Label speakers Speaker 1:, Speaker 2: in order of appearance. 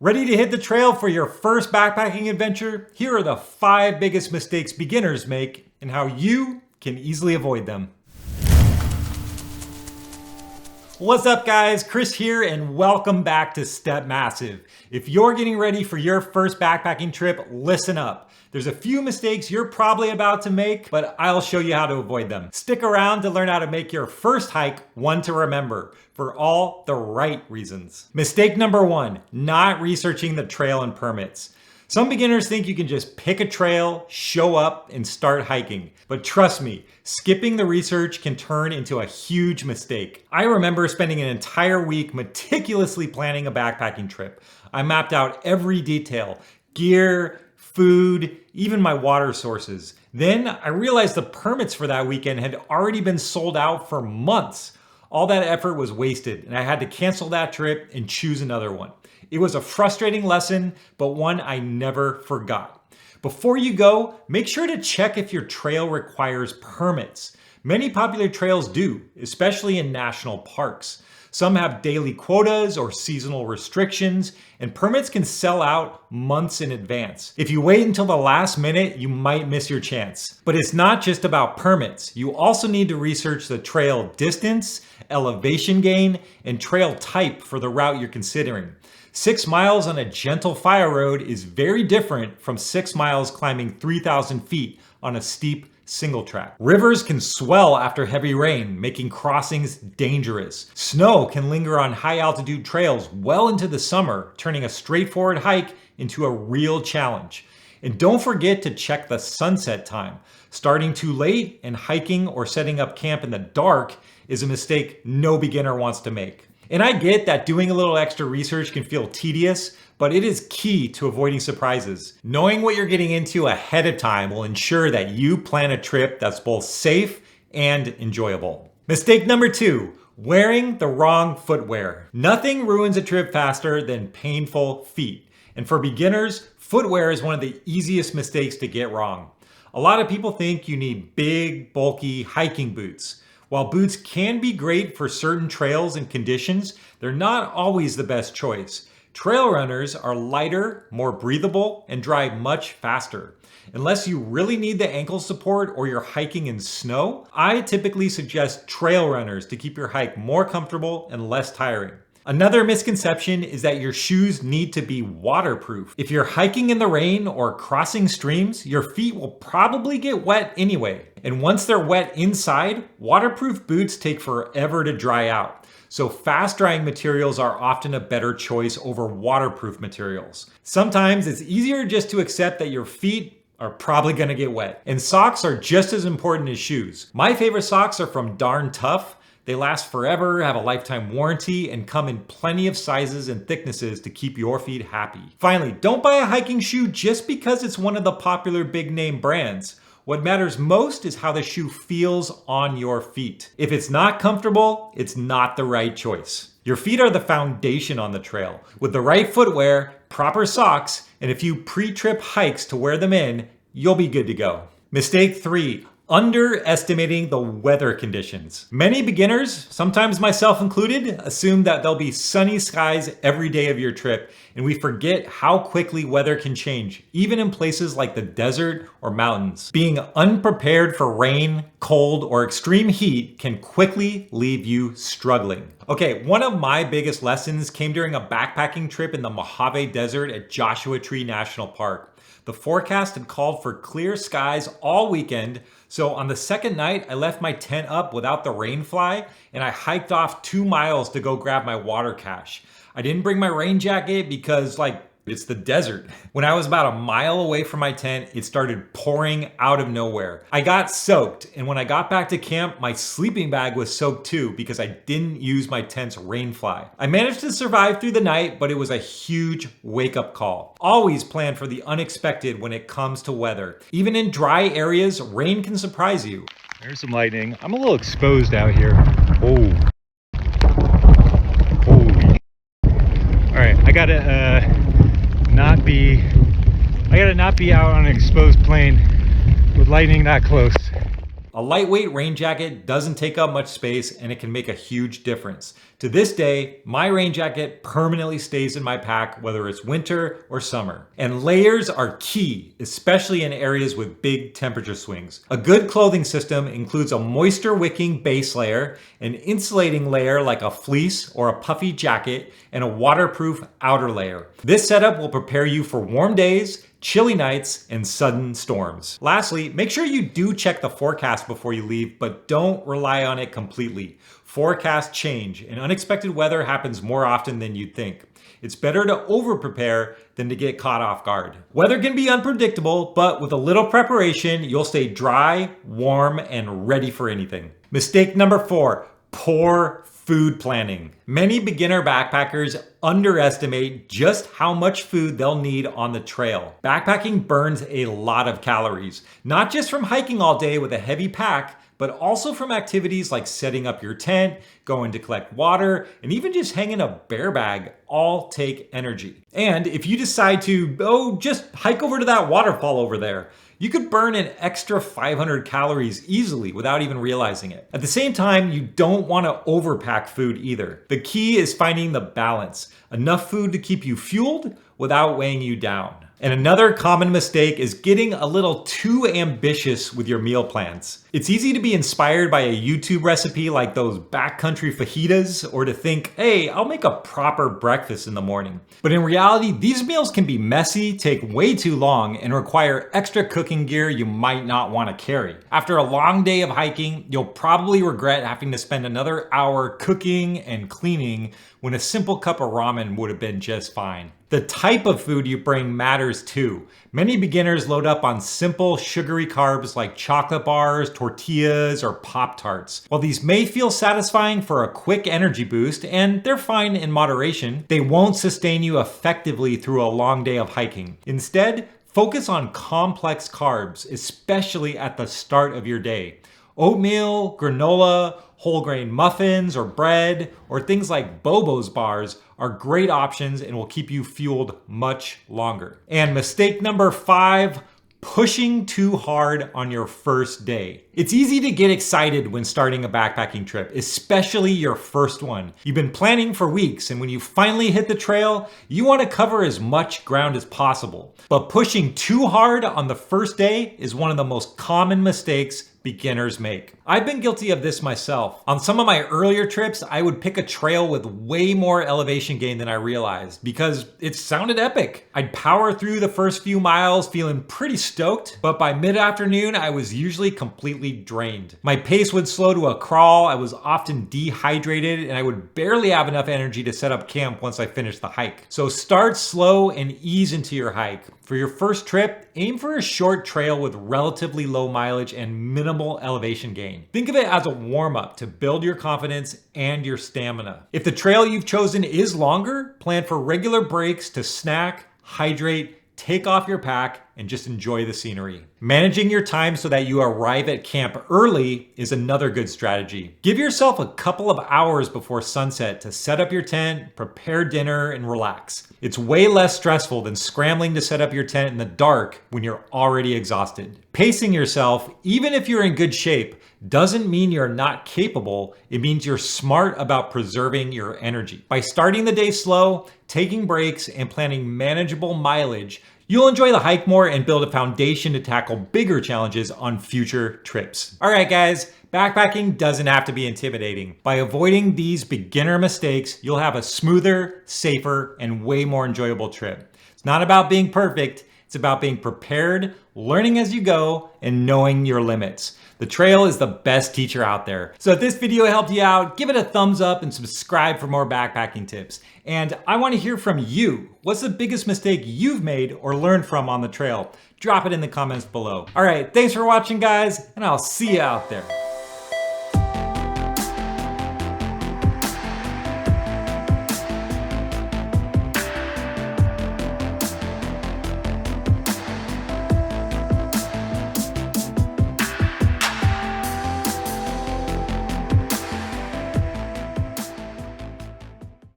Speaker 1: Ready to hit the trail for your first backpacking adventure? Here are the 5 biggest mistakes beginners make and how you can easily avoid them. What's up guys, Chris here and welcome back to StepMassive. If you're getting ready for your first backpacking trip, listen up. There's a few mistakes you're probably about to make, but I'll show you how to avoid them. Stick around to learn how to make your first hike one to remember for all the right reasons. Mistake number 1, not researching the trail and permits. Some beginners think you can just pick a trail, show up, and start hiking. But trust me, skipping the research can turn into a huge mistake. I remember spending an entire week meticulously planning a backpacking trip. I mapped out every detail, gear, food, even my water sources. Then I realized the permits for that weekend had already been sold out for months. All that effort was wasted, and I had to cancel that trip and choose another one. It was a frustrating lesson, but one I never forgot. Before you go, make sure to check if your trail requires permits. Many popular trails do, especially in national parks. Some have daily quotas or seasonal restrictions, and permits can sell out months in advance. If you wait until the last minute, you might miss your chance. But it's not just about permits. You also need to research the trail distance, elevation gain, and trail type for the route you're considering. 6 miles on a gentle fire road is very different from 6 miles climbing 3,000 feet on a steep single track. Rivers can swell after heavy rain, making crossings dangerous. Snow can linger on high altitude trails well into the summer, turning a straightforward hike into a real challenge. And don't forget to check the sunset time. Starting too late and hiking or setting up camp in the dark is a mistake no beginner wants to make. And I get that doing a little extra research can feel tedious, but it is key to avoiding surprises. Knowing what you're getting into ahead of time will ensure that you plan a trip that's both safe and enjoyable. Mistake number 2, wearing the wrong footwear. Nothing ruins a trip faster than painful feet. And for beginners, footwear is one of the easiest mistakes to get wrong. A lot of people think you need big, bulky hiking boots. While boots can be great for certain trails and conditions, they're not always the best choice. Trail runners are lighter, more breathable, and dry much faster. Unless you really need the ankle support or you're hiking in snow, I typically suggest trail runners to keep your hike more comfortable and less tiring. Another misconception is that your shoes need to be waterproof. If you're hiking in the rain or crossing streams, your feet will probably get wet anyway. And once they're wet inside, waterproof boots take forever to dry out. So fast drying materials are often a better choice over waterproof materials. Sometimes it's easier just to accept that your feet are probably gonna get wet. And socks are just as important as shoes. My favorite socks are from Darn Tough. They last forever, have a lifetime warranty, and come in plenty of sizes and thicknesses to keep your feet happy. Finally, don't buy a hiking shoe just because it's one of the popular big name brands. What matters most is how the shoe feels on your feet. If it's not comfortable, it's not the right choice. Your feet are the foundation on the trail. With the right footwear, proper socks, and a few pre-trip hikes to wear them in, you'll be good to go. Mistake 3. Underestimating the weather conditions. Many beginners, sometimes myself included, assume that there'll be sunny skies every day of your trip, and we forget how quickly weather can change, even in places like the desert or mountains. Being unprepared for rain, cold, or extreme heat can quickly leave you struggling. Okay, one of my biggest lessons came during a backpacking trip in the Mojave Desert at Joshua Tree National Park. The forecast had called for clear skies all weekend, so on the second night, I left my tent up without the rain fly, and I hiked off 2 miles to go grab my water cache. I didn't bring my rain jacket because, it's the desert. When I was about a mile away from my tent, it started pouring out of nowhere. I got soaked, and when I got back to camp, my sleeping bag was soaked too because I didn't use my tent's rain fly. I managed to survive through the night, but it was a huge wake-up call. Always plan for the unexpected when it comes to weather. Even in dry areas, rain can surprise you. There's some lightning. I'm a little exposed out here. Oh. Holy. All right, I gotta not be out on an exposed plain with lightning that close. A lightweight rain jacket doesn't take up much space and it can make a huge difference. To this day, my rain jacket permanently stays in my pack whether it's winter or summer. And layers are key, especially in areas with big temperature swings. A good clothing system includes a moisture wicking base layer, an insulating layer like a fleece or a puffy jacket, and a waterproof outer layer. This setup will prepare you for warm days, chilly nights, and sudden storms. Lastly, make sure you do check the forecast before you leave, but don't rely on it completely. Forecasts change, and unexpected weather happens more often than you'd think. It's better to over-prepare than to get caught off guard. Weather can be unpredictable, but with a little preparation, you'll stay dry, warm, and ready for anything. Mistake number 4, poor food planning. Many beginner backpackers underestimate just how much food they'll need on the trail. Backpacking burns a lot of calories, not just from hiking all day with a heavy pack, but also from activities like setting up your tent, going to collect water, and even just hanging a bear bag all take energy. And if you decide to, just hike over to that waterfall over there, you could burn an extra 500 calories easily without even realizing it. At the same time, you don't want to overpack food either. The key is finding the balance. Enough food to keep you fueled without weighing you down. And another common mistake is getting a little too ambitious with your meal plans. It's easy to be inspired by a YouTube recipe like those backcountry fajitas, or to think, hey, I'll make a proper breakfast in the morning. But in reality, these meals can be messy, take way too long, and require extra cooking gear you might not want to carry. After a long day of hiking, you'll probably regret having to spend another hour cooking and cleaning when a simple cup of ramen would have been just fine. The type of food you bring matters too. Many beginners load up on simple sugary carbs like chocolate bars, tortillas, or Pop-Tarts. While these may feel satisfying for a quick energy boost, and they're fine in moderation, they won't sustain you effectively through a long day of hiking. Instead, focus on complex carbs, especially at the start of your day. Oatmeal, granola, whole grain muffins or bread, or things like Bobo's bars are great options and will keep you fueled much longer. And mistake number 5, pushing too hard on your first day. It's easy to get excited when starting a backpacking trip, especially your first one. You've been planning for weeks, and when you finally hit the trail, you want to cover as much ground as possible. But pushing too hard on the first day is one of the most common mistakes beginners make. I've been guilty of this myself. On some of my earlier trips, I would pick a trail with way more elevation gain than I realized because it sounded epic. I'd power through the first few miles feeling pretty stoked, but by mid-afternoon, I was usually completely drained. My pace would slow to a crawl, I was often dehydrated, and I would barely have enough energy to set up camp once I finished the hike. So start slow and ease into your hike. For your first trip, aim for a short trail with relatively low mileage and minimal elevation gain. Think of it as a warm-up to build your confidence and your stamina. If the trail you've chosen is longer, plan for regular breaks to snack, hydrate, take off your pack, and just enjoy the scenery. Managing your time so that you arrive at camp early is another good strategy. Give yourself a couple of hours before sunset to set up your tent, prepare dinner, and relax. It's way less stressful than scrambling to set up your tent in the dark when you're already exhausted. Pacing yourself, even if you're in good shape, doesn't mean you're not capable. It means you're smart about preserving your energy. By starting the day slow, taking breaks, and planning manageable mileage, you'll enjoy the hike more and build a foundation to tackle bigger challenges on future trips. All right, guys, backpacking doesn't have to be intimidating. By avoiding these beginner mistakes, you'll have a smoother, safer, and way more enjoyable trip. It's not about being perfect. It's about being prepared, learning as you go, and knowing your limits. The trail is the best teacher out there. So if this video helped you out, give it a thumbs up and subscribe for more backpacking tips. And I want to hear from you. What's the biggest mistake you've made or learned from on the trail? Drop it in the comments below. All right, thanks for watching, guys, and I'll see you out there.